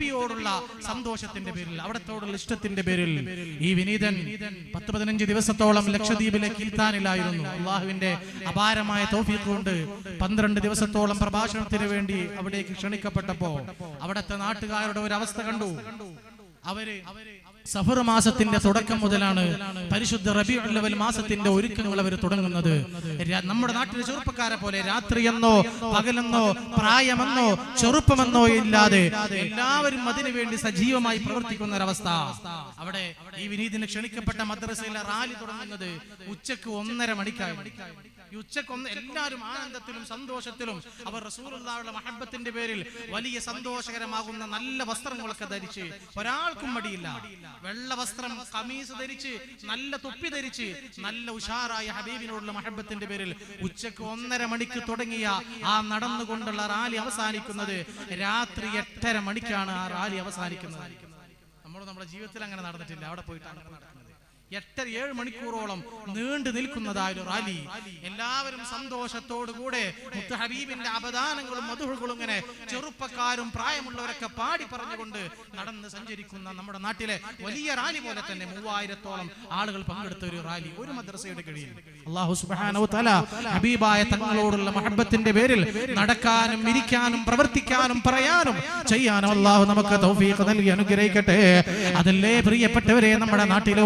ോടുള്ള സന്തോഷത്തിന്റെ പേരിൽ, അവിടത്തോടുള്ള ഇഷ്ടത്തിന്റെ പേരിൽ ഈ വിനീതൻ 10-15 ദിവസത്തോളം ലക്ഷദ്വീപിലെ കിൽത്താനിലായിരുന്നു. അള്ളാഹുവിന്റെ അപാരമായ തൗഫീഖ് കൊണ്ട് 12 ദിവസത്തോളം പ്രഭാഷണത്തിന് വേണ്ടി അവിടേക്ക് ക്ഷണിക്കപ്പെട്ടപ്പോ അവിടുത്തെ നാട്ടുകാരുടെ ഒരു അവസ്ഥ കണ്ടു. അവര് സഫർ മാസത്തിന്റെ തുടക്കം മുതലാണ് പരിശുദ്ധ റബീഉൽ അവ്വൽ മാസത്തിന്റെ ഒരുക്കങ്ങൾ അവർ തുടങ്ങുന്നത്. നമ്മുടെ നാട്ടിലെ ചെറുപ്പക്കാരെ പോലെ രാത്രിയെന്നോ പകലെന്നോ പ്രായമെന്നോ ചെറുപ്പമെന്നോ ഇല്ലാതെ എല്ലാവരും അതിനു വേണ്ടി സജീവമായി പ്രവർത്തിക്കുന്ന ഒരവസ്ഥ. അവിടെ ഈ വിനീതിന് ക്ഷണിക്കപ്പെട്ട മദ്രസയിലെ റാലി തുടങ്ങുന്നത് ഉച്ചക്ക് 1:30 മണിക്കായി. എല്ലാവരും ആനന്ദത്തിലും സന്തോഷത്തിലും അവർ റസൂലുള്ളാഹിയുടെ മഹബ്ബത്തിന്റെ പേരിൽ വലിയ സന്തോഷകരമാകുന്ന നല്ല വസ്ത്രങ്ങളൊക്കെ ധരിച്ച്, ഒരാൾക്കും മടിയില്ല, വെള്ള വസ്ത്രം കമീസ് ധരിച്ച് നല്ല തൊപ്പി ധരിച്ച് നല്ല ഉഷാറായ ഹബീബിനോടുള്ള മഹബ്ബത്തിന്റെ പേരിൽ ഉച്ചക്ക് 1:30 മണിക്ക് തുടങ്ങിയ ആ നടന്നുകൊണ്ടുള്ള റാലി അവസാനിക്കുന്നത് രാത്രി 8:30 മണിക്കാണ് ആ റാലി അവസാനിക്കുന്നത്. നമ്മുടെ ജീവിതത്തിൽ അങ്ങനെ നടന്നിട്ടില്ല. അവിടെ പോയിട്ടാണ് നടക്കുന്നത്. 8-7 മണിക്കൂറോളം നീണ്ടു നിൽക്കുന്നതായ ഒരു റാലി. എല്ലാവരും സന്തോഷത്തോടുകൂടെ മുത്ത് ഹബീബിന്റെ അപദാനങ്ങളും മധുഹുകളും ഇങ്ങനെ ചെറുപ്പക്കാരും പ്രായമുള്ളവരൊക്കെ പാടി പറഞ്ഞുകൊണ്ട് നടന്ന് സഞ്ചരിക്കുന്ന നമ്മുടെ നാട്ടിലെ വലിയ റാലി പോലെ തന്നെ 3000-ഓളം ആളുകൾ പങ്കെടുത്ത ഒരു റാലി ഒരു മദ്രസയുടെ കീഴിൽ. അല്ലാഹു സുബ്ഹാനഹു വ തആല ഹബീബായ തങ്ങളോടുള്ള മഹബ്ബത്തിന്റെ പേരിൽ നടക്കാനും ഇരിക്കാനും പ്രവർത്തിക്കാനും പറയാനും ചെയ്യാനും അല്ലാഹു നമുക്ക് തൗഫീഖ് നൽകി അനുഗ്രഹിക്കട്ടെ. അതല്ലേ പ്രിയപ്പെട്ടവരെ, നമ്മുടെ നാട്ടിലെ